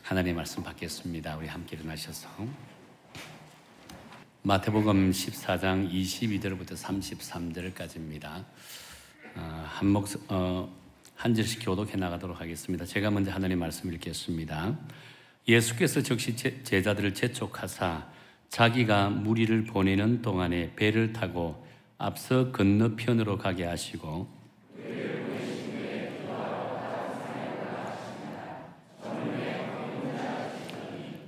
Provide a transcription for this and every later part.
하나님의 말씀 받겠습니다. 우리 함께 일어나셔서 마태복음 14장 22절부터 33절까지입니다. 한 절씩 교독해 나가도록 하겠습니다. 제가 먼저 하나님의 말씀 읽겠습니다. 예수께서 즉시 제자들을 재촉하사 자기가 무리를 보내는 동안에 배를 타고 앞서 건너편으로 가게 하시고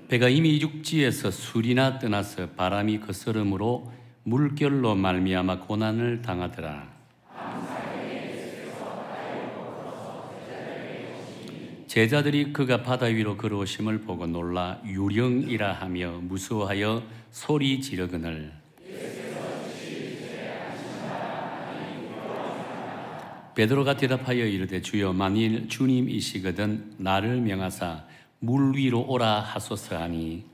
배가 이미 육지에서 술이나 떠나서 바람이 거스름으로 물결로 말미암아 고난을 당하더라. 제자들이 그가 바다 위로 걸어오심을 보고 놀라 유령이라 하며 무서워하여 소리 지르거늘 베드로가 대답하여 이르되 주여 만일 주님이시거든 나를 명하사 물 위로 오라 하소서 하니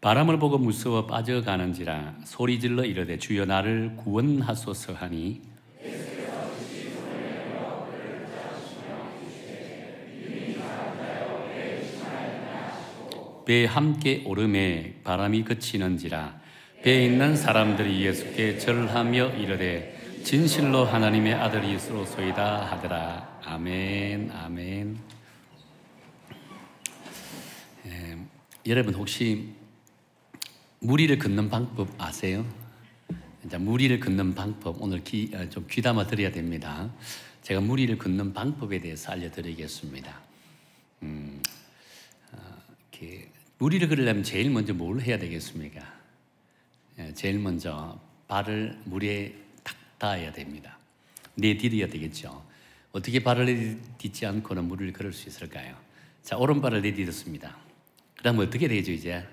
바람을 보고 무서워 빠져가는지라 소리질러 이르되 주여 나를 구원하소서 하니 배에 함께 오름에 바람이 그치는지라 배에 있는 사람들이 예수께 절하며 이르되 진실로 하나님의 아들이시로소이다 하더라. 아멘, 아멘. 여러분 혹시 무리를 걷는 방법 아세요? 무리를 걷는 방법 오늘 좀 귀담아 드려야 됩니다. 제가 무리를 걷는 방법에 대해서 알려드리겠습니다. 무리를 걸으려면 제일 먼저 뭘 해야 되겠습니까? 제일 먼저 발을 물에 탁 닿아야 됩니다. 내디뎌야 되겠죠. 어떻게 발을 내딛지 않고는 물을 걸을 수 있을까요? 자, 오른발을 내딛었습니다. 그 다음 어떻게 되죠 이제?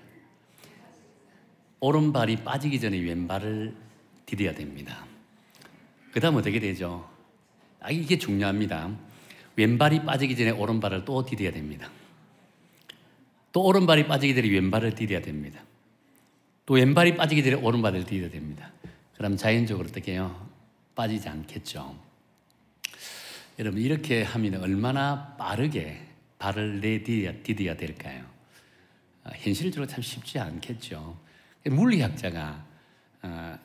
오른발이 빠지기 전에 왼발을 디뎌야 됩니다. 그 다음 어떻게 되죠? 이게 중요합니다. 왼발이 빠지기 전에 오른발을 또 디뎌야 됩니다. 또 오른발이 빠지기 전에 왼발을 디뎌야 됩니다. 또 왼발이 빠지기 전에 오른발을 디뎌야 됩니다. 그럼 자연적으로 어떻게 해요? 빠지지 않겠죠. 여러분 이렇게 하면 얼마나 빠르게 발을 내디뎌야 될까요? 현실적으로 참 쉽지 않겠죠. 물리학자가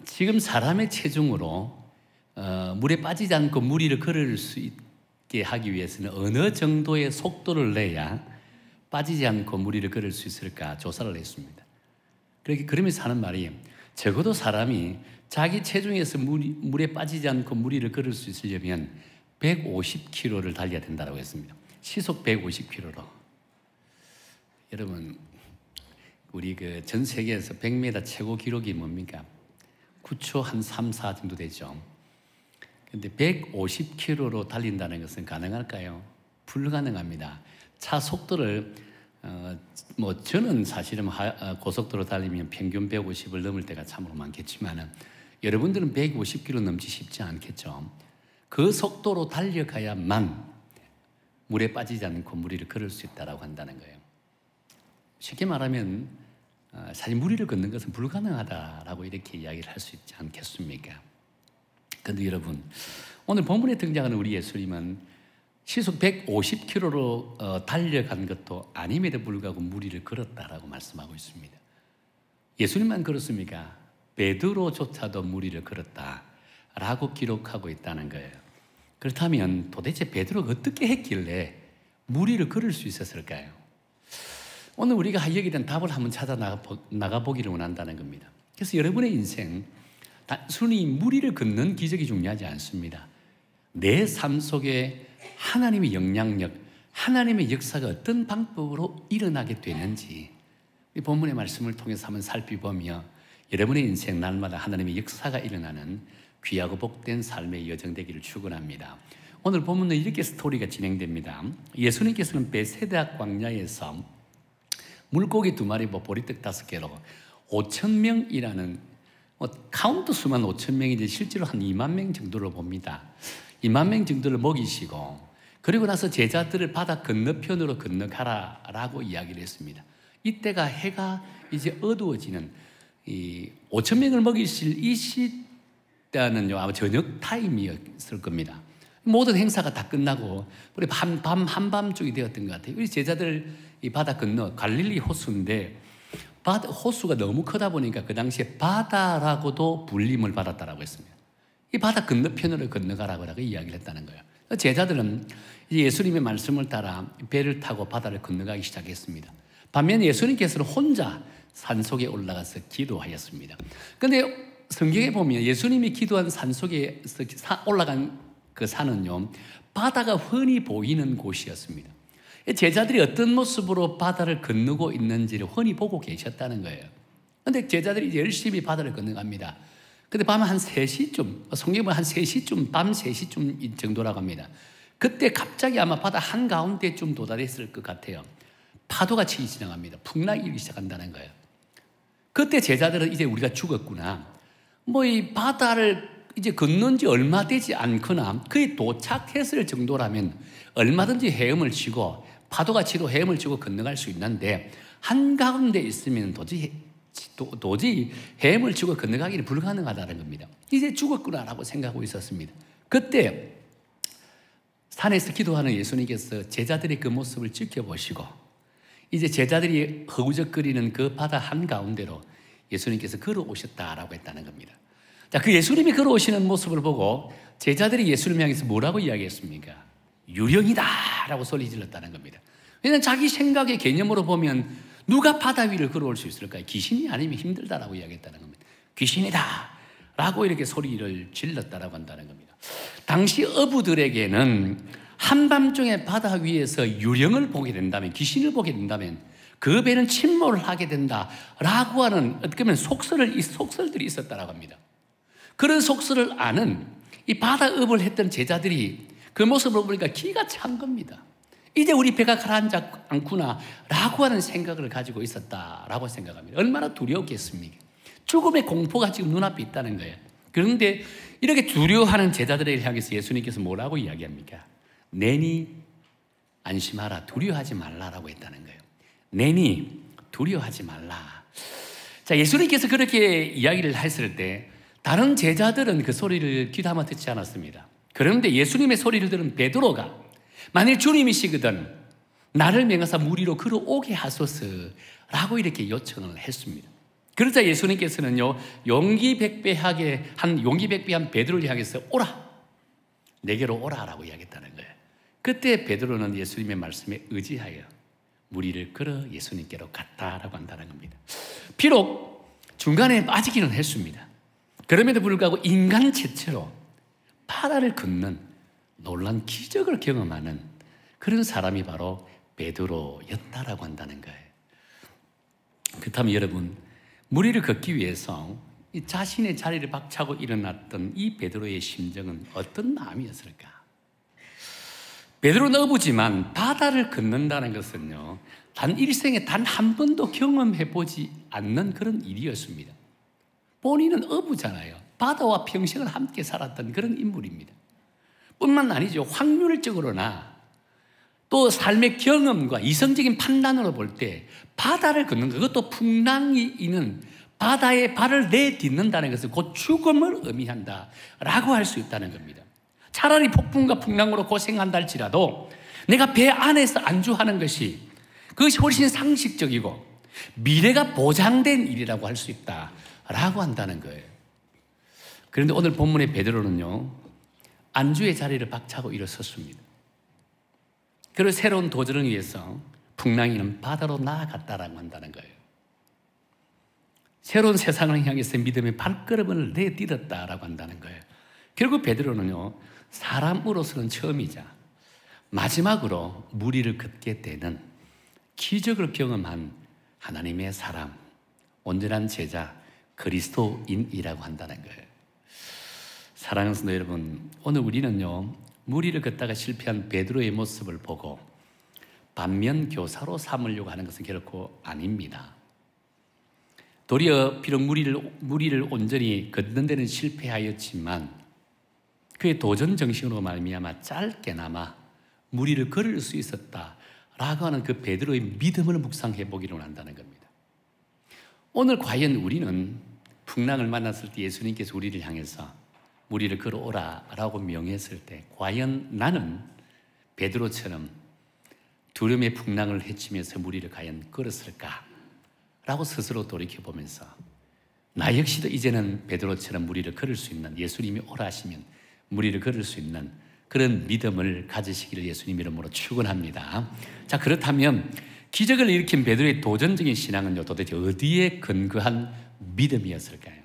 지금 사람의 체중으로 물에 빠지지 않고 무리를 걸을 수 있게 하기 위해서는 어느 정도의 속도를 내야 빠지지 않고 무리를 걸을 수 있을까 조사를 했습니다. 그러면서 하는 말이 적어도 사람이 자기 체중에서 물에 빠지지 않고 무리를 걸을 수 있으려면 150km를 달려야 된다고 했습니다. 시속 150km로. 여러분 우리 전 세계에서 100m 최고 기록이 뭡니까? 9초 한 3, 4 정도 되죠. 근데 150km로 달린다는 것은 가능할까요? 불가능합니다. 차 속도를 저는 사실은 고속도로 달리면 평균 150을 넘을 때가 참으로 많겠지만 여러분들은 150km 넘지 쉽지 않겠죠. 그 속도로 달려가야만 물에 빠지지 않고 무리를 걸을 수 있다고 한다는 거예요. 쉽게 말하면 사실 무리를 걷는 것은 불가능하다라고 이렇게 이야기를 할 수 있지 않겠습니까? 그런데 여러분 오늘 본문에 등장하는 우리 예수님은 시속 150km로 달려간 것도 아님에도 불구하고 무리를 걸었다라고 말씀하고 있습니다. 예수님만 걸었습니까? 베드로조차도 무리를 걸었다라고 기록하고 있다는 거예요. 그렇다면 도대체 베드로가 어떻게 했길래 무리를 걸을 수 있었을까요? 오늘 우리가 여기에 대한 답을 한번 찾아 나가보기를 원한다는 겁니다. 그래서 여러분의 인생 단순히 무리를 걷는 기적이 중요하지 않습니다. 내 삶 속에 하나님의 영향력, 하나님의 역사가 어떤 방법으로 일어나게 되는지 이 본문의 말씀을 통해서 한번 살펴보며 여러분의 인생 날마다 하나님의 역사가 일어나는 귀하고 복된 삶의 여정 되기를 축원합니다. 오늘 본문은 이렇게 스토리가 진행됩니다. 예수님께서는 베세다 광야에서 물고기 2마리, 보리떡 5개로 5,000명이라는 카운트 수만 5,000명인데 실제로 한 2만 명 정도를 봅니다. 2만 명 정도를 먹이시고 그리고 나서 제자들을 바다 건너편으로 건너가라라고 이야기를 했습니다. 이때가 해가 이제 어두워지는 5,000명을 먹이실 이 시대는요 아마 저녁 타임이었을 겁니다. 모든 행사가 다 끝나고 우리 한밤중이 되었던 것 같아요. 우리 제자들 이 바다 건너 갈릴리 호수인데 호수가 너무 크다 보니까 그 당시에 바다라고도 불림을 받았다라고 했습니다. 이 바다 건너편으로 건너가라고 이야기를 했다는 거예요. 제자들은 예수님의 말씀을 따라 배를 타고 바다를 건너가기 시작했습니다. 반면 예수님께서는 혼자 산속에 올라가서 기도하였습니다. 그런데 성경에 보면 예수님이 기도한 산속에 올라간 그 산은요, 바다가 훤히 보이는 곳이었습니다. 제자들이 어떤 모습으로 바다를 건너고 있는지를 훤히 보고 계셨다는 거예요. 그런데 제자들이 열심히 바다를 건너갑니다. 근데 밤 한 3시쯤, 성경은 한 3시쯤, 밤 3시쯤 정도라고 합니다. 그때 갑자기 아마 바다 한가운데쯤 도달했을 것 같아요. 파도가 치기 시작합니다. 풍랑이 일기 시작한다는 거예요. 그때 제자들은 이제 우리가 죽었구나. 이 바다를 이제 건넌 지 얼마 되지 않거나 그에 도착했을 정도라면 얼마든지 헤엄을 치고 파도가 치도 헤엄을 치고 건너갈 수 있는데 한가운데 있으면 도저히 헤엄을 치고 건너가기는 불가능하다는 겁니다. 이제 죽었구나라고 생각하고 있었습니다. 그때 산에서 기도하는 예수님께서 제자들의 그 모습을 지켜보시고 이제 제자들이 허우적거리는 그 바다 한가운데로 예수님께서 걸어오셨다라고 했다는 겁니다. 자, 그 예수님이 걸어오시는 모습을 보고 제자들이 예수님을 향해서 뭐라고 이야기했습니까? 유령이다 라고 소리 질렀다는 겁니다. 왜냐하면 자기 생각의 개념으로 보면 누가 바다 위를 걸어올 수 있을까요? 귀신이 아니면 힘들다라고 이야기했다는 겁니다. 귀신이다 라고 이렇게 소리를 질렀다라고 한다는 겁니다. 당시 어부들에게는 한밤중에 바다 위에서 유령을 보게 된다면, 귀신을 보게 된다면 그 배는 침몰을 하게 된다라고 하는 어떻게 보면 속설들이 있었다라고 합니다. 그런 속설을 아는 이 바다업을 했던 제자들이 그 모습을 보니까 기가 찬 겁니다. 이제 우리 배가 가라앉지 않구나 라고 하는 생각을 가지고 있었다라고 생각합니다. 얼마나 두려웠겠습니까? 죽음의 공포가 지금 눈앞에 있다는 거예요. 그런데 이렇게 두려워하는 제자들을 향해서 예수님께서 뭐라고 이야기합니까? 내니 안심하라, 두려워하지 말라라고 했다는 거예요. 내니 두려워하지 말라. 자, 예수님께서 그렇게 이야기를 했을 때 다른 제자들은 그 소리를 귀담아 듣지 않았습니다. 그런데 예수님의 소리를 들은 베드로가 만일 주님이시거든 나를 명하사 물 위로 걸어오게 하소서라고 이렇게 요청을 했습니다. 그러자 예수님께서는요, 용기백배한 베드로를 향해서 오라, 내게로 오라라고 이야기했다는 거예요. 그때 베드로는 예수님의 말씀에 의지하여 물 위를 걸어 예수님께로 갔다라고 한다는 겁니다. 비록 중간에 빠지기는 했습니다. 그럼에도 불구하고 인간 최초로 바다를 걷는 놀란 기적을 경험하는 그런 사람이 바로 베드로였다라고 한다는 거예요. 그렇다면 여러분, 물 위를 걷기 위해서 이 자신의 자리를 박차고 일어났던 이 베드로의 심정은 어떤 마음이었을까? 베드로는 어부지만 바다를 걷는다는 것은요, 일생에 단 한 번도 경험해보지 않는 그런 일이었습니다. 본인은 어부잖아요. 바다와 평생을 함께 살았던 그런 인물입니다. 뿐만 아니죠. 확률적으로나 또 삶의 경험과 이성적인 판단으로 볼 때 바다를 걷는 것, 그것도 풍랑이 있는 바다에 발을 내딛는다는 것은 곧 죽음을 의미한다라고 할 수 있다는 겁니다. 차라리 폭풍과 풍랑으로 고생한다 할지라도 내가 배 안에서 안주하는 것이 그것이 훨씬 상식적이고 미래가 보장된 일이라고 할 수 있다라고 한다는 거예요. 그런데 오늘 본문의 베드로는요, 안주의 자리를 박차고 일어섰습니다. 그리고 새로운 도전을 위해서 풍랑이는 바다로 나아갔다라고 한다는 거예요. 새로운 세상을 향해서 믿음의 발걸음을 내딛었다라고 한다는 거예요. 결국 베드로는요, 사람으로서는 처음이자 마지막으로 물 위를 걷게 되는 기적을 경험한 하나님의 사람, 온전한 제자, 그리스도인이라고 한다는 거예요. 사랑하는 성도 여러분, 오늘 우리는요, 물 위를 걷다가 실패한 베드로의 모습을 보고 반면교사로 삼으려고 하는 것은 결코 아닙니다. 도리어 비록 물 위를 온전히 걷는 데는 실패하였지만 그의 도전 정신으로 말미암아 짧게나마 물 위를 걸을 수 있었다라고 하는 그 베드로의 믿음을 묵상해 보기로 한다는 겁니다. 오늘 과연 우리는 풍랑을 만났을 때 예수님께서 우리를 향해서 무리를 걸어오라 라고 명했을 때 과연 나는 베드로처럼 두려움의 풍랑을 헤치면서 무리를 과연 걸었을까? 라고 스스로 돌이켜보면서 나 역시도 이제는 베드로처럼 무리를 걸을 수 있는, 예수님이 오라 하시면 무리를 걸을 수 있는 그런 믿음을 가지시기를 예수님 이름으로 축원합니다. 자, 그렇다면 기적을 일으킨 베드로의 도전적인 신앙은요, 도대체 어디에 근거한 믿음이었을까요?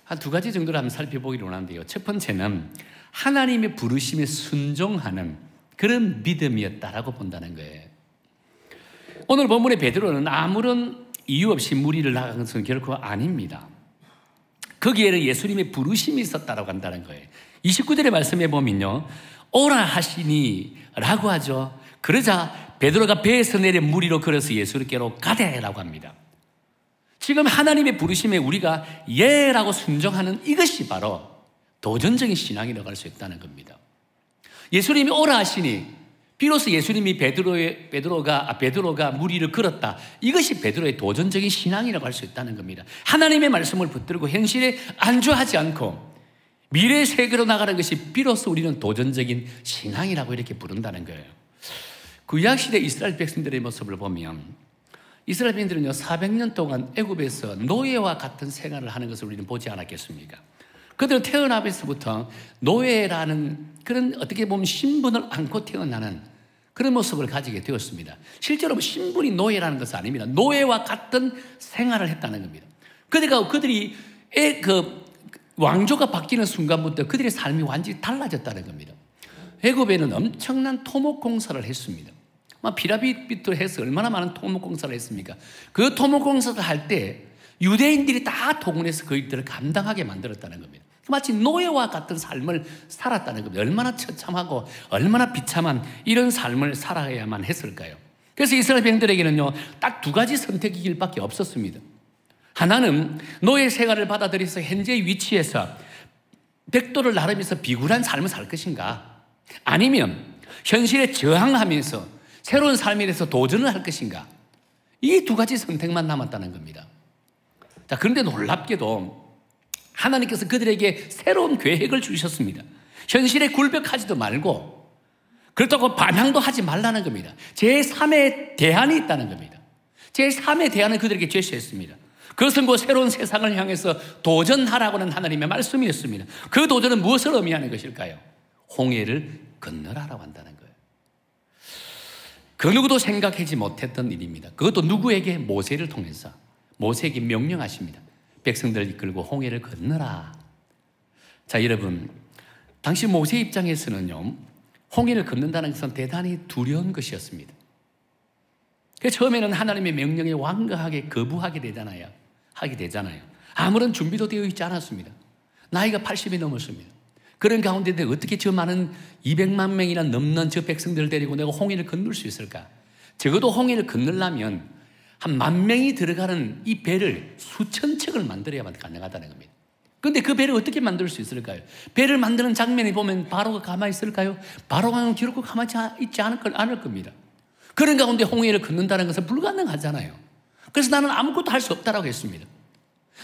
한 두 가지 정도를 한번 살펴보기로 하는데요. 첫 번째는 하나님의 부르심에 순종하는 그런 믿음이었다라고 본다는 거예요. 오늘 본문의 베드로는 아무런 이유 없이 무리를 나간 것은 결코 아닙니다. 거기에는 예수님의 부르심이 있었다라고 한다는 거예요. 29절의 말씀에 보면요, 오라 하시니 라고 하죠. 그러자 베드로가 배에서 내려 무리로 걸어서 예수께로 가되라고 합니다. 지금 하나님의 부르심에 우리가 예라고 순종하는 이것이 바로 도전적인 신앙이라고 할 수 있다는 겁니다. 예수님이 오라 하시니 비로소 예수님이 베드로가 무리를 걸었다. 이것이 베드로의 도전적인 신앙이라고 할 수 있다는 겁니다. 하나님의 말씀을 붙들고 현실에 안주하지 않고 미래의 세계로 나가는 것이 비로소 우리는 도전적인 신앙이라고 이렇게 부른다는 거예요. 구약시대 이스라엘 백성들의 모습을 보면 이스라엘 백성들은요 400년 동안 애굽에서 노예와 같은 생활을 하는 것을 우리는 보지 않았겠습니까? 그들은 태어나면서부터 노예라는 그런 어떻게 보면 신분을 안고 태어나는 그런 모습을 가지게 되었습니다. 실제로 신분이 노예라는 것은 아닙니다. 노예와 같은 생활을 했다는 겁니다. 그들이 왕조가 바뀌는 순간부터 그들의 삶이 완전히 달라졌다는 겁니다. 애굽에는 엄청난 토목공사를 했습니다. 피라미드부터 해서 얼마나 많은 토목공사를 했습니까? 그 토목공사를 할 때 유대인들이 다 동원해서 그 일들을 감당하게 만들었다는 겁니다. 마치 노예와 같은 삶을 살았다는 겁니다. 얼마나 처참하고 얼마나 비참한 이런 삶을 살아야만 했을까요? 그래서 이스라엘 백성들에게는요 딱 두 가지 선택의 길밖에 없었습니다. 하나는 노예 생활을 받아들여서 현재의 위치에서 백도를 나르면서 비굴한 삶을 살 것인가, 아니면 현실에 저항하면서 새로운 삶에 대해서 도전을 할 것인가, 이 두 가지 선택만 남았다는 겁니다. 자, 그런데 놀랍게도 하나님께서 그들에게 새로운 계획을 주셨습니다. 현실에 굴복하지도 말고 그렇다고 반항도 하지 말라는 겁니다. 제3의 대안이 있다는 겁니다. 제3의 대안을 그들에게 제시했습니다. 그것은 그 새로운 세상을 향해서 도전하라고는 하나님의 말씀이었습니다. 그 도전은 무엇을 의미하는 것일까요? 홍해를 건너라라고 한다는 거예요. 그 누구도 생각하지 못했던 일입니다. 그것도 누구에게? 모세를 통해서. 모세에게 명령하십니다. 백성들을 이끌고 홍해를 건너라. 자, 여러분, 당시 모세 입장에서는요 홍해를 건넌다는 것은 대단히 두려운 것이었습니다. 그래서 처음에는 하나님의 명령에 완강하게 거부하게 되잖아요. 아무런 준비도 되어 있지 않았습니다. 나이가 80이 넘었습니다. 그런 가운데 어떻게 저 많은 200만 명이나 넘는 저 백성들을 데리고 내가 홍해를 건널 수 있을까? 적어도 홍해를 건너려면 한 10,000명이 들어가는 이 배를 수천 척을 만들어야만 가능하다는 겁니다. 그런데 그 배를 어떻게 만들 수 있을까요? 배를 만드는 장면에 보면 바로가 가만히 있을까요? 바로가 결코 가만히 있지 않을 겁니다. 그런 가운데 홍해를 건넌다는 것은 불가능하잖아요. 그래서 나는 아무것도 할 수 없다라고 했습니다.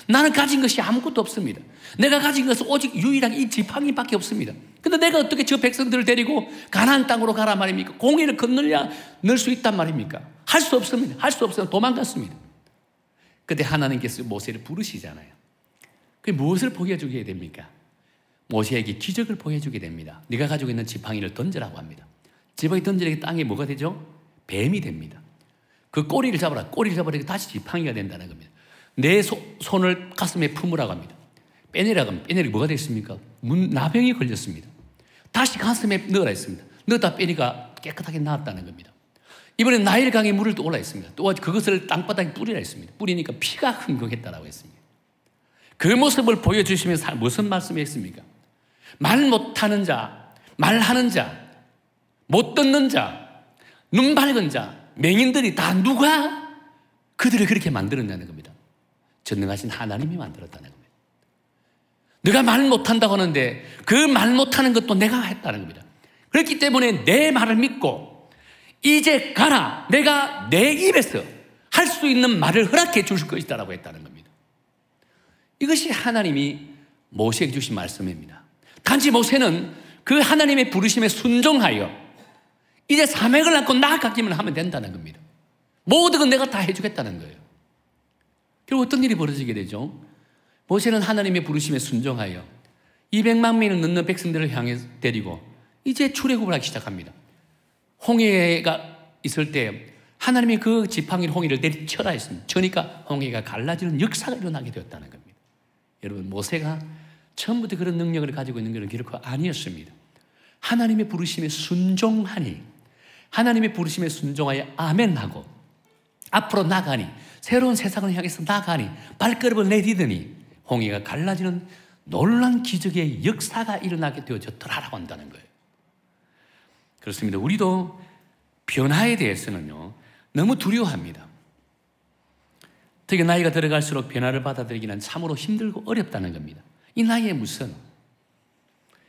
나는 가진 것이 아무것도 없습니다. 내가 가진 것은 오직 유일하게 이 지팡이밖에 없습니다. 근데 내가 어떻게 저 백성들을 데리고 가나안 땅으로 가라 말입니까? 홍해를 건너야 넣을 수 있단 말입니까? 할 수 없습니다. 할 수 없어요. 도망갔습니다. 그때 하나님께서 모세를 부르시잖아요. 그게 무엇을 보여주게 됩니까? 모세에게 기적을 보여주게 됩니다. 네가 가지고 있는 지팡이를 던져라고 합니다. 지팡이 던지니까 땅에 뭐가 되죠? 뱀이 됩니다. 그 꼬리를 잡아라. 꼬리를 잡아라. 다시 지팡이가 된다는 겁니다. 내 손을 가슴에 품으라고 합니다. 빼내라고 하면 빼내리 뭐가 됐습니까? 나병이 걸렸습니다. 다시 가슴에 넣으라 했습니다. 넣었다 빼니까 깨끗하게 나았다는 겁니다. 이번에 나일강에 물을 또 올라 했습니다. 또 그것을 땅바닥에 뿌리라 했습니다. 뿌리니까 피가 흥건했다라고 했습니다. 그 모습을 보여주시면서 무슨 말씀을 했습니까? 말 못하는 자, 말하는 자, 못 듣는 자, 눈 밝은 자, 맹인들이 다 누가 그들을 그렇게 만들었냐는 겁니다. 전능하신 하나님이 만들었다는 겁니다. 네가 말 못한다고 하는데 그 말 못하는 것도 내가 했다는 겁니다. 그렇기 때문에 내 말을 믿고 이제 가라. 내가 내 입에서 할 수 있는 말을 허락해 주실 것이다라고 했다는 겁니다. 이것이 하나님이 모세에게 주신 말씀입니다. 단지 모세는 그 하나님의 부르심에 순종하여 이제 사명을 안고 나아가기만 하면 된다는 겁니다. 모든 건 내가 다 해주겠다는 거예요. 그리고 어떤 일이 벌어지게 되죠? 모세는 하나님의 부르심에 순종하여 200만 명을 넘는 백성들을 향해 데리고 이제 출애굽을 하기 시작합니다. 홍해가 있을 때 하나님이 그 지팡이를 홍해를 내리쳐라 했습니다. 그러니까 홍해가 갈라지는 역사가 일어나게 되었다는 겁니다. 여러분, 모세가 처음부터 그런 능력을 가지고 있는 것은 결코 아니었습니다. 하나님의 부르심에 순종하니, 하나님의 부르심에 순종하여 아멘하고 앞으로 나가니, 새로운 세상을 향해서 나가니, 발걸음을 내디더니 홍해가 갈라지는 놀라운 기적의 역사가 일어나게 되어졌더라라고 한다는 거예요. 그렇습니다. 우리도 변화에 대해서는요, 너무 두려워합니다. 특히 나이가 들어갈수록 변화를 받아들이기는 참으로 힘들고 어렵다는 겁니다. 이 나이에 무슨,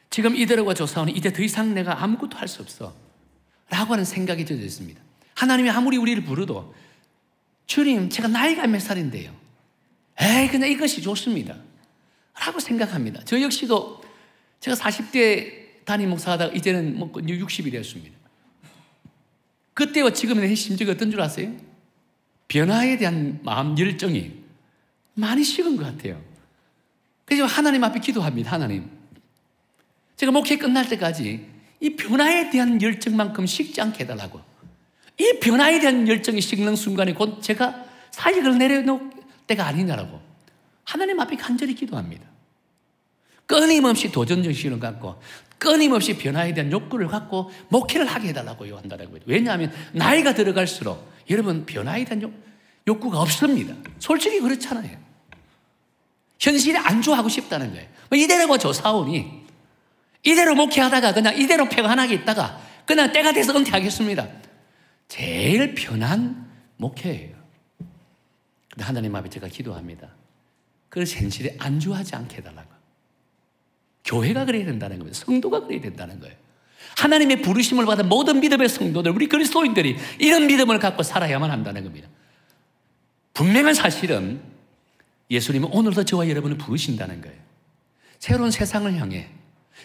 지금 이대로가 조사오니 이제 더 이상 내가 아무것도 할 수 없어 라고 하는 생각이 들어 있습니다. 하나님이 아무리 우리를 부르도 주님, 제가 나이가 몇 살인데요, 그냥 이것이 좋습니다 라고 생각합니다. 저 역시도 제가 40대 담임 목사하다가 이제는 60이 되었습니다. 그때와 지금의 내 심정이 어떤 줄 아세요? 변화에 대한 마음 열정이 많이 식은 것 같아요. 그래서 하나님 앞에 기도합니다. 하나님, 제가 목회 끝날 때까지 이 변화에 대한 열정만큼 식지 않게 해달라고. 이 변화에 대한 열정이 식는 순간에 곧 제가 사역을 내려놓을 때가 아니냐라고 하나님 앞에 간절히 기도합니다. 끊임없이 도전정신을 갖고 끊임없이 변화에 대한 욕구를 갖고 목회를 하게 해달라고 한다는 거예요. 왜냐하면 나이가 들어갈수록 여러분, 변화에 대한 욕구가 없습니다. 솔직히 그렇잖아요. 현실에 안주하고 싶다는 거예요. 이대로 조사오니 이대로 목회하다가 그냥 이대로 평안하게 있다가 그냥 때가 돼서 은퇴하겠습니다. 제일 편한 목회예요. 근데 하나님 앞에 제가 기도합니다. 그걸 현실에 안주하지 않게 해달라고. 교회가 그래야 된다는 거예요. 성도가 그래야 된다는 거예요. 하나님의 부르심을 받은 모든 믿음의 성도들, 우리 그리스도인들이 이런 믿음을 갖고 살아야만 한다는 겁니다. 분명한 사실은 예수님은 오늘도 저와 여러분을 부르신다는 거예요. 새로운 세상을 향해,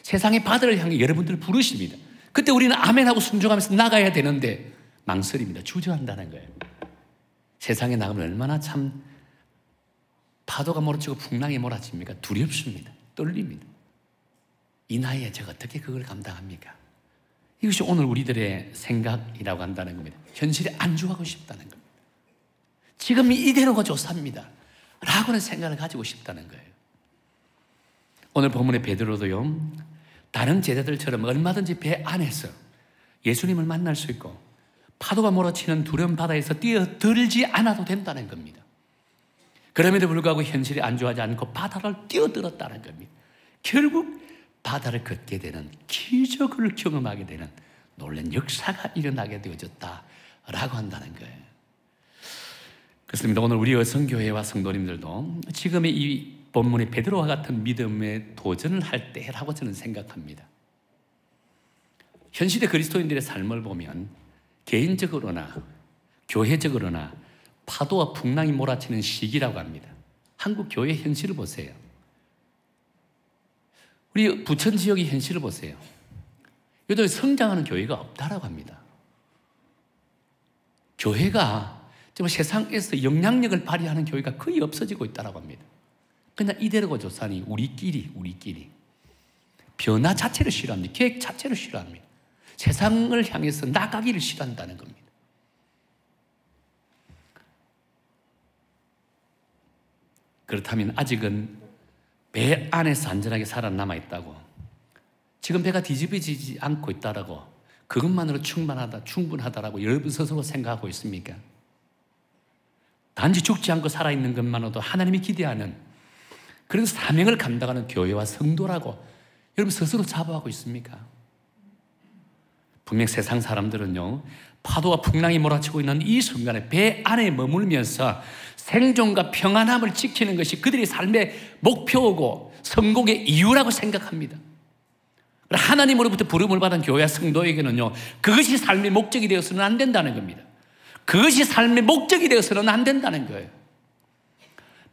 세상의 바다를 향해 여러분들을 부르십니다. 그때 우리는 아멘하고 순종하면서 나가야 되는데 망설입니다. 주저한다는 거예요. 세상에 나가면 얼마나 참 파도가 몰아치고 풍랑이 몰아칩니까? 두렵습니다. 떨립니다. 이 나이에 제가 어떻게 그걸 감당합니까? 이것이 오늘 우리들의 생각이라고 한다는 겁니다. 현실에 안주하고 싶다는 겁니다. 지금이 이대로가 좋습니다 라고는 생각을 가지고 싶다는 거예요. 오늘 본문의 베드로도요, 다른 제자들처럼 얼마든지 배 안에서 예수님을 만날 수 있고 파도가 몰아치는 두려운 바다에서 뛰어들지 않아도 된다는 겁니다. 그럼에도 불구하고 현실에 안주하지 않고 바다를 뛰어들었다는 겁니다. 결국 바다를 걷게 되는, 기적을 경험하게 되는 놀라운 역사가 일어나게 되어졌다라고 한다는 거예요. 그렇습니다. 오늘 우리 여성교회와 성도님들도 지금의 이 본문의 베드로와 같은 믿음에 도전을 할 때라고 저는 생각합니다. 현실의 그리스도인들의 삶을 보면 개인적으로나 교회적으로나 파도와 풍랑이 몰아치는 시기라고 합니다. 한국 교회 현실을 보세요. 우리 부천 지역의 현실을 보세요. 요즘 성장하는 교회가 없다라고 합니다. 교회가 지금 세상에서 영향력을 발휘하는 교회가 거의 없어지고 있다라고 합니다. 그냥 이대로가 좋사니 우리끼리 변화 자체를 싫어합니다. 계획 자체를 싫어합니다. 세상을 향해서 나가기를 싫어한다는 겁니다. 그렇다면 아직은 배 안에서 안전하게 살아남아 있다고, 지금 배가 뒤집어지지 않고 있다라고, 그것만으로 충분하다라고 여러분 스스로 생각하고 있습니까? 단지 죽지 않고 살아있는 것만으로도 하나님이 기대하는 그런 사명을 감당하는 교회와 성도라고 여러분 스스로 자부하고 있습니까? 분명 세상 사람들은요, 파도와 풍랑이 몰아치고 있는 이 순간에 배 안에 머물면서 생존과 평안함을 지키는 것이 그들의 삶의 목표고 성공의 이유라고 생각합니다. 하나님으로부터 부름을 받은 교회와 성도에게는요, 그것이 삶의 목적이 되어서는 안 된다는 겁니다. 그것이 삶의 목적이 되어서는 안 된다는 거예요.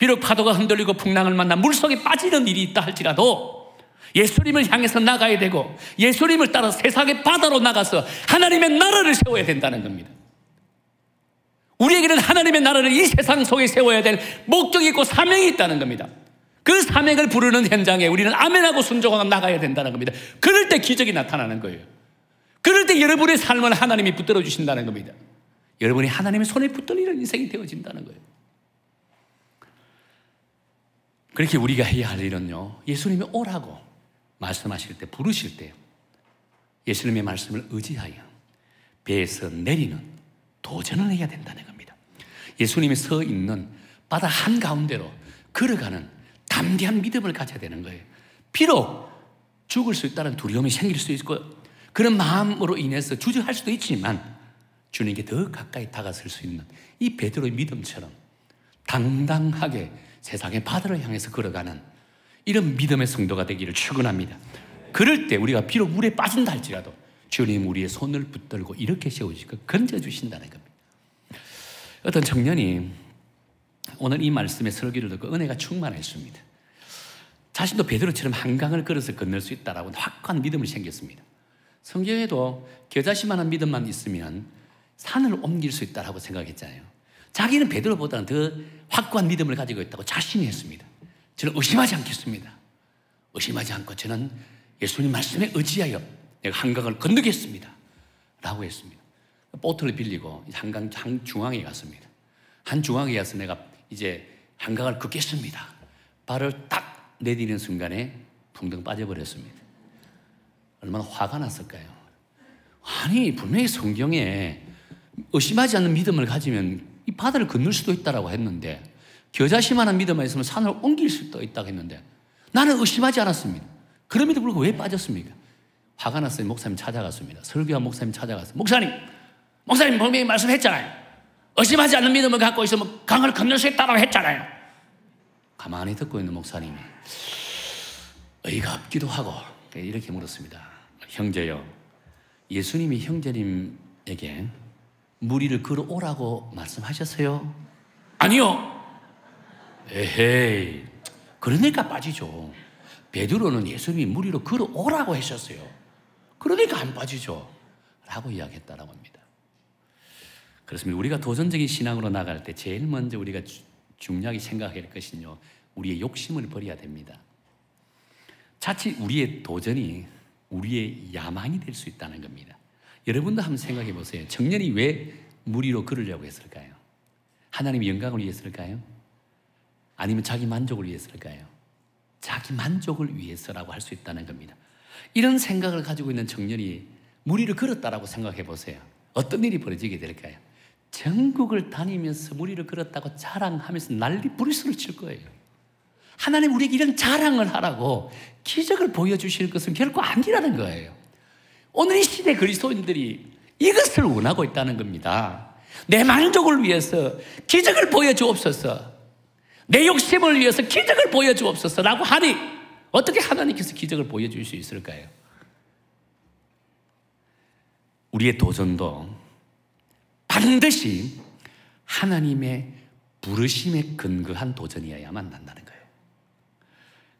비록 파도가 흔들리고 풍랑을 만나 물속에 빠지는 일이 있다 할지라도 예수님을 향해서 나가야 되고 예수님을 따라 세상의 바다로 나가서 하나님의 나라를 세워야 된다는 겁니다. 우리에게는 하나님의 나라를 이 세상 속에 세워야 될 목적이 있고 사명이 있다는 겁니다. 그 사명을 부르는 현장에 우리는 아멘하고 순종하고 나가야 된다는 겁니다. 그럴 때 기적이 나타나는 거예요. 그럴 때 여러분의 삶을 하나님이 붙들어 주신다는 겁니다. 여러분이 하나님의 손에 붙들리는 인생이 되어진다는 거예요. 그렇게 우리가 해야 할 일은요, 예수님이 오라고 말씀하실 때, 부르실 때 예수님의 말씀을 의지하여 배에서 내리는 도전을 해야 된다는 겁니다. 예수님이 서 있는 바다 한가운데로 걸어가는 담대한 믿음을 가져야 되는 거예요. 비록 죽을 수 있다는 두려움이 생길 수 있고 그런 마음으로 인해서 주저할 수도 있지만 주님께 더 가까이 다가설 수 있는 이 베드로의 믿음처럼 당당하게 세상의 바다를 향해서 걸어가는 이런 믿음의 성도가 되기를 축원합니다. 그럴 때 우리가 비록 물에 빠진다 할지라도 주님 우리의 손을 붙들고 이렇게 세우시고 건져주신다는 겁니다. 어떤 청년이 오늘 이 말씀의 설교를 듣고 은혜가 충만했습니다. 자신도 베드로처럼 한강을 걸어서 건널 수 있다라고 확고한 믿음이 생겼습니다. 성경에도 겨자씨만한 믿음만 있으면 산을 옮길 수 있다라고 생각했잖아요. 자기는 베드로보다는 더 확고한 믿음을 가지고 있다고 자신이 했습니다. 저는 의심하지 않겠습니다. 의심하지 않고 저는 예수님 말씀에 의지하여 내가 한강을 건너겠습니다 라고 했습니다. 보트를 빌리고 한강 중앙에 갔습니다. 한 중앙에 가서 내가 이제 한강을 걷겠습니다. 발을 딱 내디는 순간에 붕덩 빠져버렸습니다. 얼마나 화가 났을까요? 아니 분명히 성경에 의심하지 않는 믿음을 가지면 이 바다를 건널 수도 있다고 했는데 겨자씨만한 믿음만 있으면 산을 옮길 수도 있다고 했는데 나는 의심하지 않았습니다. 그럼에도 불구하고 왜 빠졌습니까? 화가 났어요. 목사님 찾아갔습니다. 설교한 목사님 찾아갔어요. 목사님 분명히 말씀했잖아요. 의심하지 않는 믿음을 갖고 있으면 강을 건널 수 있다고 했잖아요. 가만히 듣고 있는 목사님이 의의가 없기도 하고 이렇게 물었습니다. 형제요, 예수님이 형제님에게 물 위를 걸어오라고 말씀하셨어요? 아니요. 에헤이, 그러니까 빠지죠. 베드로는 예수님이 물 위로 걸어오라고 하셨어요. 그러니까 안 빠지죠 라고 이야기했다라고 합니다. 그렇습니다. 우리가 도전적인 신앙으로 나갈 때 제일 먼저 우리가 중요하게 생각해야 할 것은요, 우리의 욕심을 버려야 됩니다. 자칫 우리의 도전이 우리의 야망이 될 수 있다는 겁니다. 여러분도 한번 생각해 보세요. 청년이 왜 물 위로 걸으려고 했을까요? 하나님의 영광을 위해서일까요? 아니면 자기 만족을 위해서일까요? 자기 만족을 위해서라고 할 수 있다는 겁니다. 이런 생각을 가지고 있는 청년이 물 위를 걸었다라고 생각해 보세요. 어떤 일이 벌어지게 될까요? 전국을 다니면서 물 위를 걸었다고 자랑하면서 난리 부리스를 칠 거예요. 하나님 우리에게 이런 자랑을 하라고 기적을 보여주실 것은 결코 아니라는 거예요. 오늘 이 시대 그리스도인들이 이것을 원하고 있다는 겁니다. 내 만족을 위해서 기적을 보여주옵소서, 내 욕심을 위해서 기적을 보여주옵소서라고 하니 어떻게 하나님께서 기적을 보여줄 수 있을까요? 우리의 도전도 반드시 하나님의 부르심에 근거한 도전이어야만 난다는 거예요.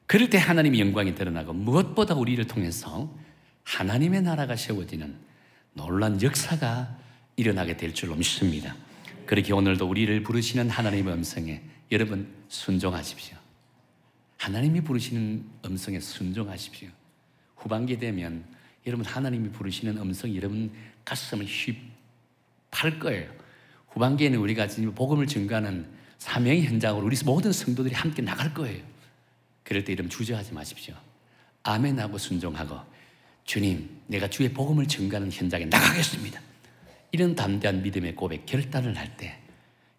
그럴 때 하나님의 영광이 드러나고 무엇보다 우리를 통해서 하나님의 나라가 세워지는 놀라운 역사가 일어나게 될 줄로 믿습니다. 그렇게 오늘도 우리를 부르시는 하나님의 음성에 여러분 순종하십시오. 하나님이 부르시는 음성에 순종하십시오. 후반기 되면 여러분 하나님이 부르시는 음성이 여러분 가슴을 휘팔 거예요. 후반기에는 우리가 지금 복음을 증거하는 사명의 현장으로 우리 모든 성도들이 함께 나갈 거예요. 그럴 때 여러분 주저하지 마십시오. 아멘하고 순종하고 주님, 내가 주의 복음을 증거하는 현장에 나가겠습니다. 이런 담대한 믿음의 고백, 결단을 할 때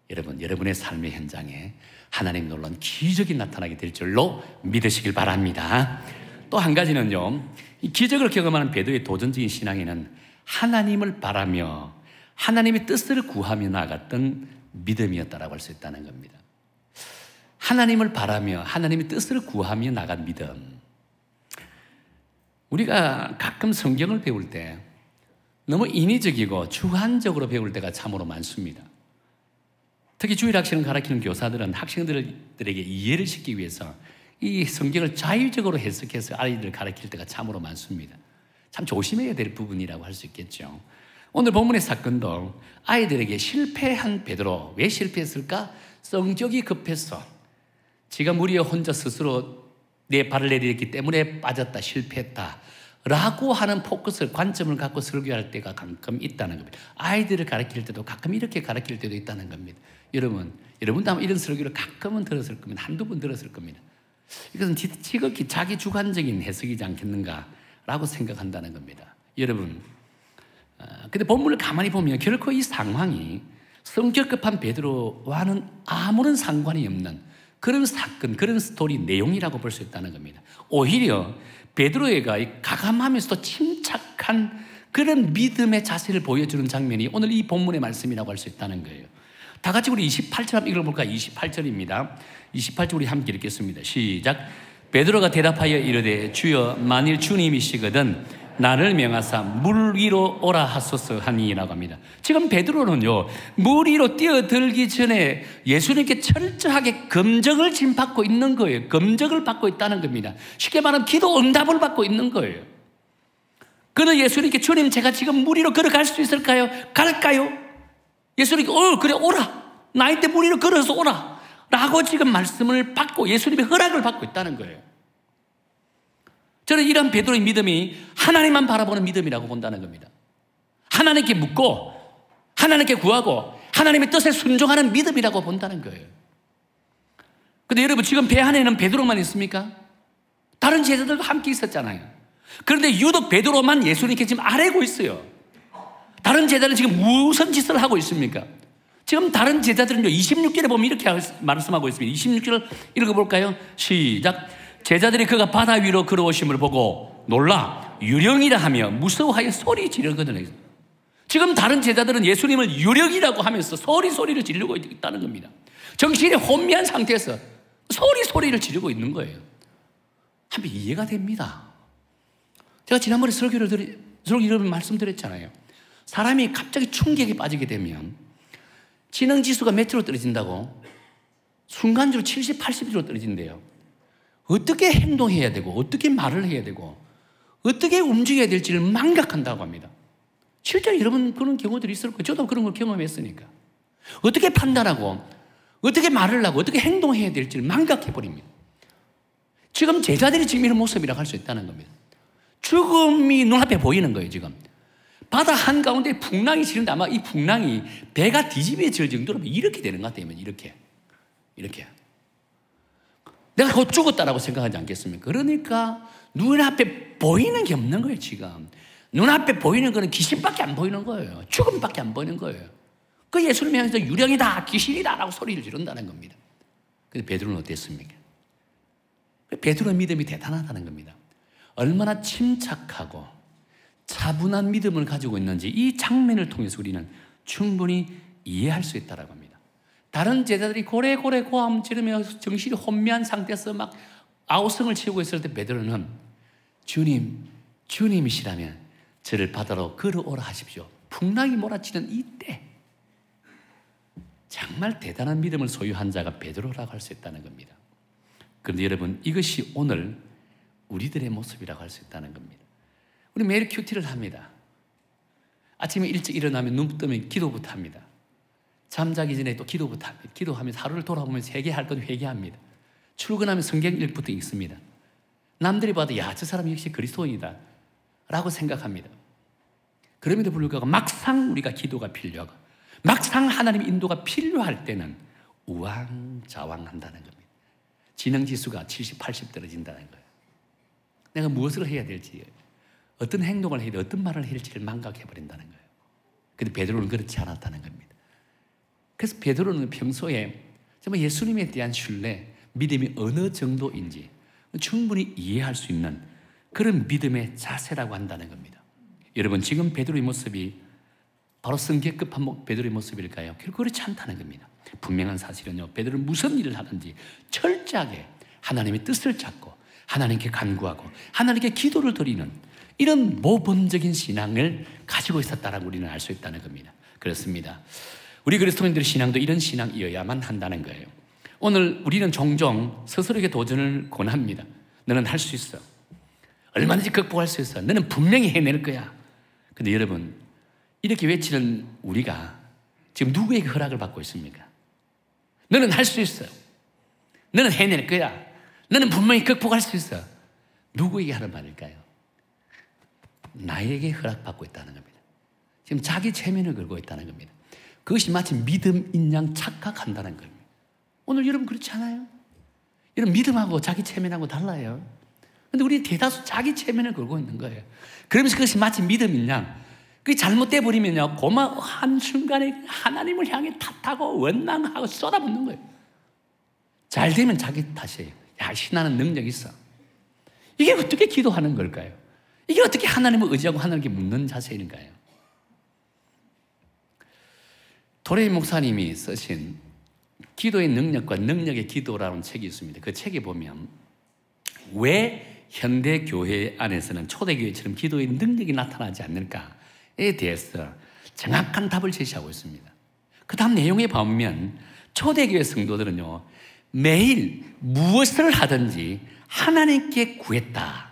여러분, 여러분의 삶의 현장에 하나님 놀라운 기적이 나타나게 될 줄로 믿으시길 바랍니다. 또 한 가지는요, 이 기적을 경험하는 베드로의 도전적인 신앙에는 하나님을 바라며 하나님의 뜻을 구하며 나갔던 믿음이었다라고 할 수 있다는 겁니다. 하나님을 바라며 하나님의 뜻을 구하며 나간 믿음. 우리가 가끔 성경을 배울 때 너무 인위적이고 주관적으로 배울 때가 참으로 많습니다. 특히 주일 학생을 가르치는 교사들은 학생들에게 이해를 시키기 위해서 이 성경을 자유적으로 해석해서 아이들을 가르칠 때가 참으로 많습니다. 참 조심해야 될 부분이라고 할 수 있겠죠. 오늘 본문의 사건도 아이들에게 실패한 베드로, 왜 실패했을까? 성적이 급해서 지가 무리에 혼자 스스로 내 발을 내딛기 때문에 빠졌다, 실패했다 라고 하는 포커스를, 관점을 갖고 설교할 때가 가끔 있다는 겁니다. 아이들을 가르칠 때도 가끔 이렇게 가르칠 때도 있다는 겁니다. 여러분도 아마 이런 설교를 가끔은 들었을 겁니다. 한두 번 들었을 겁니다. 이것은 지극히 자기 주관적인 해석이지 않겠는가 라고 생각한다는 겁니다. 여러분, 근데 본문을 가만히 보면 결코 이 상황이 성격 급한 베드로와는 아무런 상관이 없는 그런 사건, 그런 스토리 내용이라고 볼 수 있다는 겁니다. 오히려 베드로가 가감하면서도 침착한 그런 믿음의 자세를 보여주는 장면이 오늘 이 본문의 말씀이라고 할 수 있다는 거예요. 다 같이 우리 28절 한번 읽어볼까요? 28절입니다. 28절 우리 함께 읽겠습니다. 시작. 베드로가 대답하여 이르되 주여 만일 주님이시거든 나를 명하사 물 위로 오라 하소서 하니라고 합니다. 지금 베드로는요, 물 위로 뛰어들기 전에 예수님께 철저하게 검증을 지금 받고 있는 거예요. 검증을 받고 있다는 겁니다. 쉽게 말하면 기도 응답을 받고 있는 거예요. 그는 예수님께 주님 제가 지금 물 위로 걸어갈 수 있을까요? 갈까요? 예수님께 그래 오라. 나한테 물 위로 걸어서 오라 라고 지금 말씀을 받고 예수님의 허락을 받고 있다는 거예요. 저는 이런 베드로의 믿음이 하나님만 바라보는 믿음이라고 본다는 겁니다. 하나님께 묻고 하나님께 구하고 하나님의 뜻에 순종하는 믿음이라고 본다는 거예요. 그런데 여러분 지금 배 안에는 베드로만 있습니까? 다른 제자들도 함께 있었잖아요. 그런데 유독 베드로만 예수님께 지금 아뢰고 있어요. 다른 제자들은 지금 무슨 짓을 하고 있습니까? 지금 다른 제자들은요 26절에 보면 이렇게 말씀하고 있습니다. 26절 읽어볼까요? 시작. 제자들이 그가 바다 위로 걸어오심을 보고 놀라 유령이라 하며 무서워하여 소리 지르거든요. 지금 다른 제자들은 예수님을 유령이라고 하면서 소리를 지르고 있다는 겁니다. 정신이 혼미한 상태에서 소리를 지르고 있는 거예요. 한번 이해가 됩니다. 제가 지난번에 설교를 말씀드렸잖아요. 사람이 갑자기 충격에 빠지게 되면 지능지수가 몇으로 떨어진다고? 순간적으로 70, 80으로 떨어진대요. 어떻게 행동해야 되고 어떻게 말을 해야 되고 어떻게 움직여야 될지를 망각한다고 합니다. 실제로 여러분 그런 경우들이 있을 거예요. 저도 그런 걸 경험했으니까. 어떻게 판단하고 어떻게 말을 하고 어떻게 행동해야 될지를 망각해버립니다. 지금 제자들이 지금 이런 모습이라고 할 수 있다는 겁니다. 죽음이 눈앞에 보이는 거예요. 지금 바다 한가운데 풍랑이 치는데 아마 이 풍랑이 배가 뒤집어질 정도로 이렇게 되는 것 같아요. 이렇게 내가 곧 죽었다라고 생각하지 않겠습니까? 그러니까 눈앞에 보이는 게 없는 거예요. 지금 눈앞에 보이는 거는 귀신밖에 안 보이는 거예요. 죽음밖에 안 보이는 거예요. 그 예수님이 향해서 유령이다 귀신이다 라고 소리를 지른다는 겁니다. 근데 베드로는 어땠습니까? 베드로의 믿음이 대단하다는 겁니다. 얼마나 침착하고 차분한 믿음을 가지고 있는지 이 장면을 통해서 우리는 충분히 이해할 수 있다고 합니다. 다른 제자들이 고래고래 고함 지르며 정신이 혼미한 상태에서 막 아우성을 치우고 있을 때 베드로는 주님이시라면 저를 바다로 걸어오라 하십시오. 풍랑이 몰아치는 이때 정말 대단한 믿음을 소유한 자가 베드로라고 할 수 있다는 겁니다. 그런데 여러분 이것이 오늘 우리들의 모습이라고 할 수 있다는 겁니다. 우리 매일 큐티를 합니다. 아침에 일찍 일어나면 눈 뜨면 기도부터 합니다. 잠자기 전에 또 기도부터 합니다. 기도하면서 하루를 돌아보면서 회개할 건 회개합니다. 출근하면 성경 읽부터 읽습니다. 남들이 봐도 야, 저 사람 역시 그리스도인이다 라고 생각합니다. 그럼에도 불구하고 막상 우리가 기도가 필요하고 막상 하나님의 인도가 필요할 때는 우왕좌왕한다는 겁니다. 지능지수가 70, 80 떨어진다는 거예요. 내가 무엇을 해야 될지 어떤 행동을 해야 돼 어떤 말을 해야 될지를 망각해버린다는 거예요. 그런데 베드로는 그렇지 않았다는 겁니다. 그래서 베드로는 평소에 정말 예수님에 대한 신뢰, 믿음이 어느 정도인지 충분히 이해할 수 있는 그런 믿음의 자세라고 한다는 겁니다. 여러분 지금 베드로의 모습이 바로 성격급한 베드로의 모습일까요? 결코 그렇지 않다는 겁니다. 분명한 사실은요, 베드로는 무슨 일을 하든지 철저하게 하나님의 뜻을 찾고 하나님께 간구하고 하나님께 기도를 드리는 이런 모범적인 신앙을 가지고 있었다라고 우리는 알 수 있다는 겁니다. 그렇습니다. 우리 그리스도인들의 신앙도 이런 신앙이어야만 한다는 거예요. 오늘 우리는 종종 스스로에게 도전을 권합니다. 너는 할 수 있어. 얼마든지 극복할 수 있어. 너는 분명히 해낼 거야. 근데 여러분, 이렇게 외치는 우리가 지금 누구에게 허락을 받고 있습니까? 너는 할 수 있어. 너는 해낼 거야. 너는 분명히 극복할 수 있어. 누구에게 하는 말일까요? 나에게 허락받고 있다는 겁니다. 지금 자기 체면을 걸고 있다는 겁니다. 그것이 마치 믿음인 양 착각한다는 겁니다. 오늘 여러분 그렇지 않아요? 여러분 믿음하고 자기 체면하고 달라요. 근데 우리 대다수 자기 체면을 걸고 있는 거예요. 그러면서 그것이 마치 믿음인 양, 그게 잘못돼 버리면요, 고마 한순간에 하나님을 향해 탓하고 원망하고 쏟아붓는 거예요. 잘 되면 자기 탓이에요. 야, 신하는 능력 있어. 이게 어떻게 기도하는 걸까요? 이게 어떻게 하나님을 의지하고 하나님께 묻는 자세인가요? 도레이 목사님이 쓰신 기도의 능력과 능력의 기도라는 책이 있습니다. 그 책에 보면 왜 현대 교회 안에서는 초대교회처럼 기도의 능력이 나타나지 않는가에 대해서 정확한 답을 제시하고 있습니다. 그 다음 내용에 보면 초대교회 성도들은요, 매일 무엇을 하든지 하나님께 구했다.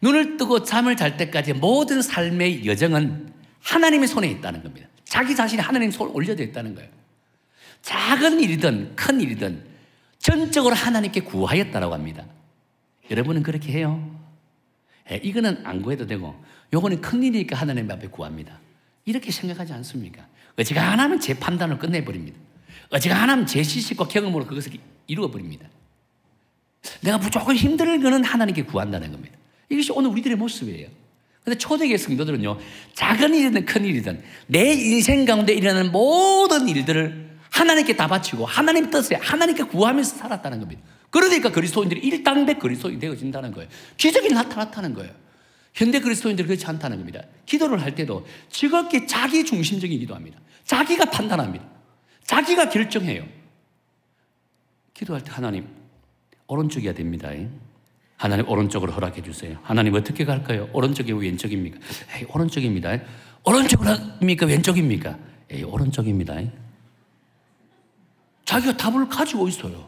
눈을 뜨고 잠을 잘 때까지 모든 삶의 여정은 하나님의 손에 있다는 겁니다. 자기 자신이 하나님 손에 올려져 있다는 거예요. 작은 일이든 큰 일이든 전적으로 하나님께 구하였다라고 합니다. 여러분은 그렇게 해요? 이거는 안 구해도 되고 요거는 큰 일이니까 하나님 앞에 구합니다. 이렇게 생각하지 않습니까? 어지간하면 제 판단을 끝내버립니다. 어지간하면 제 지식과 경험으로 그것을 이루어버립니다. 내가 무조건 힘든 거는 하나님께 구한다는 겁니다. 이것이 오늘 우리들의 모습이에요. 근데 초대교회 성도들은요, 작은 일이든 큰 일이든 내 인생 가운데 일어나는 모든 일들을 하나님께 다 바치고 하나님 뜻에 하나님께 구하면서 살았다는 겁니다. 그러니까 그리스도인들이 일당백 그리스도인이 되어진다는 거예요. 기적이 나타났다는 거예요. 현대 그리스도인들이 그렇지 않다는 겁니다. 기도를 할 때도 즐겁게 자기 중심적인 기도합니다. 자기가 판단합니다. 자기가 결정해요. 기도할 때 하나님 오른쪽이야 됩니다. 하나님 오른쪽으로 허락해 주세요. 하나님 어떻게 갈까요? 오른쪽이고 왼쪽입니까? 에이, 오른쪽입니다. 오른쪽으로 합니까? 왼쪽입니까? 에이, 오른쪽입니다. 자기가 답을 가지고 있어요.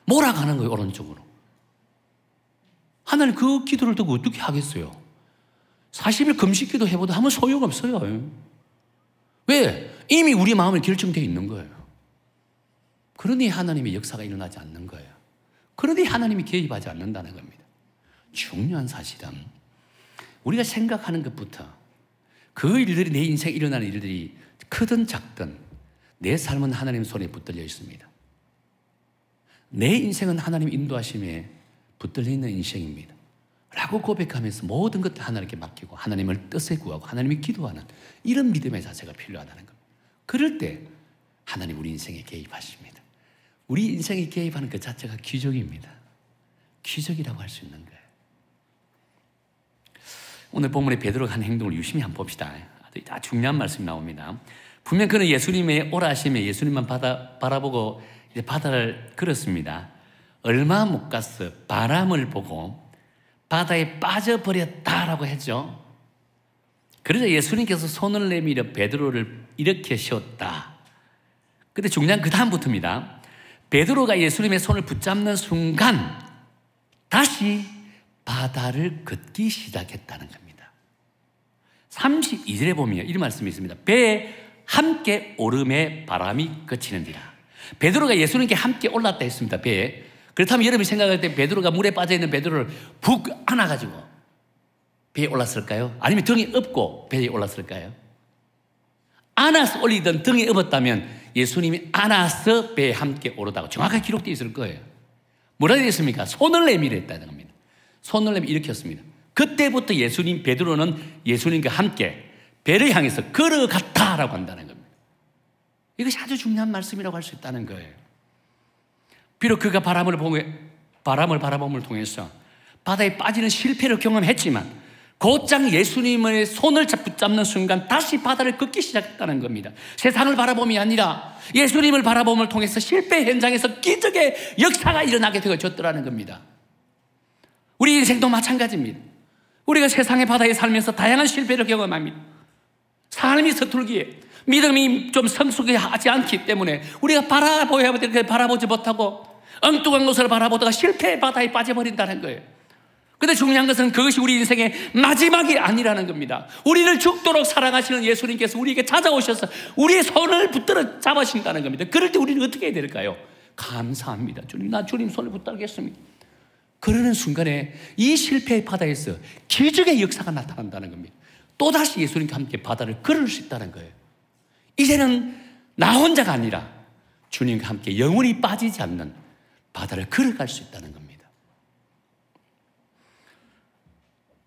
몰아가는 거예요, 오른쪽으로. 하나님 그 기도를 듣고 어떻게 하겠어요? 40일 금식 기도 해보도 아무 소용없어요. 왜? 이미 우리 마음에 결정되어 있는 거예요. 그러니 하나님의 역사가 일어나지 않는 거예요. 그러니 하나님이 개입하지 않는다는 겁니다. 중요한 사실은 우리가 생각하는 것부터 그 일들이 내 인생에 일어나는 일들이 크든 작든 내 삶은 하나님 손에 붙들려 있습니다. 내 인생은 하나님 인도하심에 붙들려 있는 인생입니다. 라고 고백하면서 모든 것들 하나님께 맡기고 하나님을 뜻에 구하고 하나님이 기도하는 이런 믿음의 자세가 필요하다는 겁니다. 그럴 때 하나님 우리 인생에 개입하십니다. 우리 인생에 개입하는 그 자체가 기적입니다. 기적이라고 할 수 있는 거예요. 오늘 본문에 베드로가 한 행동을 유심히 한번 봅시다. 아주 중요한 말씀이 나옵니다. 분명 그는 예수님의 오라 하심에 예수님만 바라보고 이제 바다를 걸었습니다. 얼마 못 갔어. 바람을 보고 바다에 빠져버렸다라고 했죠. 그래서 예수님께서 손을 내밀어 베드로를 이렇게 세웠다. 근데 중요한 그 다음부터입니다. 베드로가 예수님의 손을 붙잡는 순간 다시 바다를 걷기 시작했다는 겁니다. 32절에 보면 이런 말씀이 있습니다. 배에 함께 오름에 바람이 그치는지라. 베드로가 예수님께 함께 올랐다 했습니다. 배에. 그렇다면 여러분이 생각할 때 베드로가 물에 빠져있는 베드로를 푹 안아가지고 배에 올랐을까요? 아니면 등에 업고 배에 올랐을까요? 안아서 올리든 등에 업었다면 예수님이 안아서 배에 함께 오르다고 정확하게 기록되어 있을 거예요. 뭐라 되어 있습니까? 손을 내밀어 했다는 겁니다. 손을 내밀어 일으켰습니다. 그때부터 베드로는 예수님과 함께 배를 향해서 걸어갔다라고 한다는 겁니다. 이것이 아주 중요한 말씀이라고 할 수 있다는 거예요. 비록 그가 바람을 바라봄을 통해서 바다에 빠지는 실패를 경험했지만 곧장 예수님의 손을 붙잡는 순간 다시 바다를 걷기 시작했다는 겁니다. 세상을 바라봄이 아니라 예수님을 바라봄을 통해서 실패 현장에서 기적의 역사가 일어나게 되어졌더라는 겁니다. 우리 인생도 마찬가지입니다. 우리가 세상의 바다에 살면서 다양한 실패를 경험합니다. 삶이 서툴기에 믿음이 좀 성숙하지 않기 때문에 우리가 바라보아야 될 걸 바라보지 못하고 엉뚱한 것을 바라보다가 실패의 바다에 빠져버린다는 거예요. 그런데 중요한 것은 그것이 우리 인생의 마지막이 아니라는 겁니다. 우리를 죽도록 사랑하시는 예수님께서 우리에게 찾아오셔서 우리의 손을 붙들어 잡으신다는 겁니다. 그럴 때 우리는 어떻게 해야 될까요? 감사합니다. 주님, 나 주님 손을 붙들겠습니다. 그러는 순간에 이 실패의 바다에서 기적의 역사가 나타난다는 겁니다. 또다시 예수님과 함께 바다를 걸을 수 있다는 거예요. 이제는 나 혼자가 아니라 주님과 함께 영원히 빠지지 않는 바다를 걸어갈 수 있다는 겁니다.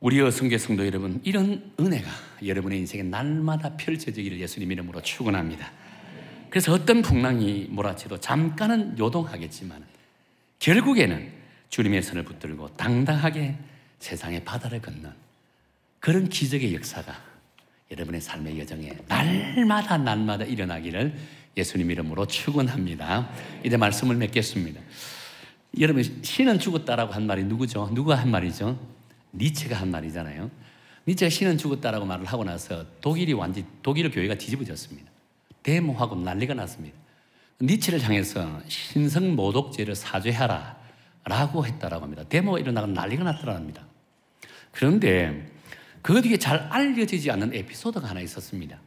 우리 어성교 성도 여러분, 이런 은혜가 여러분의 인생에 날마다 펼쳐지기를 예수님 이름으로 축원합니다. 그래서 어떤 풍랑이 몰아쳐도 잠깐은 요동하겠지만 결국에는 주님의 손을 붙들고 당당하게 세상의 바다를 걷는 그런 기적의 역사가 여러분의 삶의 여정에 날마다 일어나기를 예수님 이름으로 축원합니다. 이제 말씀을 맺겠습니다. 여러분, 신은 죽었다라고 한 말이 누구죠? 누가 한 말이죠? 니체가 한 말이잖아요. 니체가 신은 죽었다라고 말을 하고 나서 독일 교회가 뒤집어졌습니다. 데모하고 난리가 났습니다. 니체를 향해서 신성 모독죄를 사죄하라 라고 했다라고 합니다. 데모가 일어나고 난리가 났더랍니다. 그런데 그 뒤에 잘 알려지지 않는 에피소드가 하나 있었습니다.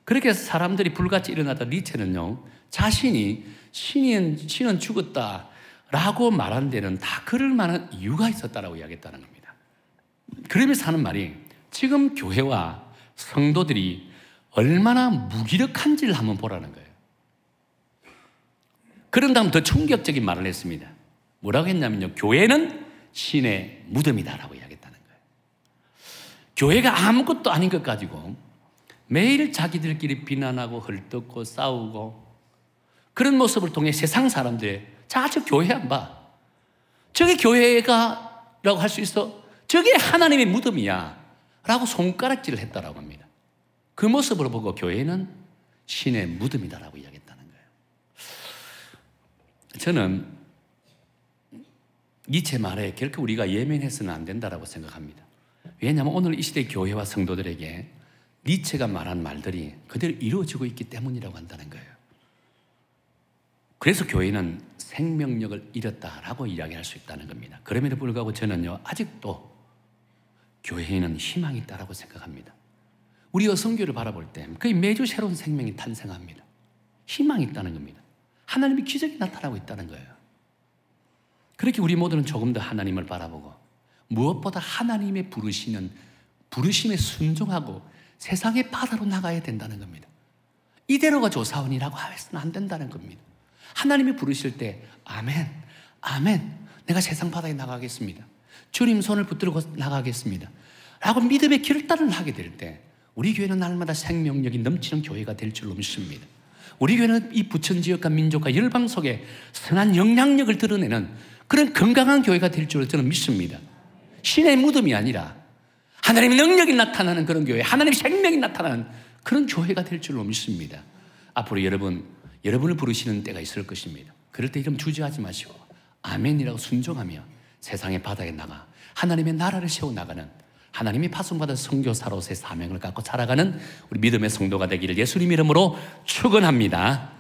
그렇게 해서 사람들이 불같이 일어나다 니체는요, 자신이 신은 죽었다라고 말한 데는 다 그럴 만한 이유가 있었다라고 이야기했다는 겁니다. 그러면서 하는 말이 지금 교회와 성도들이 얼마나 무기력한지를 한번 보라는 거예요. 그런 다음 더 충격적인 말을 했습니다. 뭐라고 했냐면요, 교회는 신의 무덤이다라고 이야기했다는 거예요. 교회가 아무것도 아닌 것 가지고 매일 자기들끼리 비난하고 헐뜯고 싸우고 그런 모습을 통해 세상 사람들이 자, 저 교회 안 봐. 저게 교회가 라고 할 수 있어? 저게 하나님의 무덤이야 라고 손가락질을 했다라고 합니다. 그 모습을 보고 교회는 신의 무덤이다라고 이야기했다는 거예요. 저는 니체 말에 결코 우리가 예민해서는 안 된다라고 생각합니다. 왜냐하면 오늘 이 시대 교회와 성도들에게 니체가 말한 말들이 그대로 이루어지고 있기 때문이라고 한다는 거예요. 그래서 교회는 생명력을 잃었다라고 이야기할 수 있다는 겁니다. 그럼에도 불구하고 저는요, 아직도 교회에는 희망이 있다라고 생각합니다. 우리 여성교를 바라볼 때 거의 매주 새로운 생명이 탄생합니다. 희망이 있다는 겁니다. 하나님의 기적이 나타나고 있다는 거예요. 그렇게 우리 모두는 조금 더 하나님을 바라보고 무엇보다 하나님의 부르심에 순종하고 세상의 바다로 나가야 된다는 겁니다. 이대로가 조사원이라고 해서는 안 된다는 겁니다. 하나님이 부르실 때 아멘, 아멘, 내가 세상 바다에 나가겠습니다. 주님 손을 붙들고 나가겠습니다 라고 믿음의 결단을 하게 될 때 우리 교회는 날마다 생명력이 넘치는 교회가 될 줄로 믿습니다. 우리 교회는 이 부천 지역과 민족과 열방 속에 선한 영향력을 드러내는 그런 건강한 교회가 될 줄로 저는 믿습니다. 신의 무덤이 아니라 하나님의 능력이 나타나는 그런 교회, 하나님의 생명이 나타나는 그런 교회가 될 줄로 믿습니다. 앞으로 여러분을 부르시는 때가 있을 것입니다. 그럴 때 이름 주저하지 마시고 아멘이라고 순종하며 세상의 바다에 나가 하나님의 나라를 세워나가는 하나님이 파송받은 선교사로서의 사명을 갖고 살아가는 우리 믿음의 성도가 되기를 예수님 이름으로 축원합니다.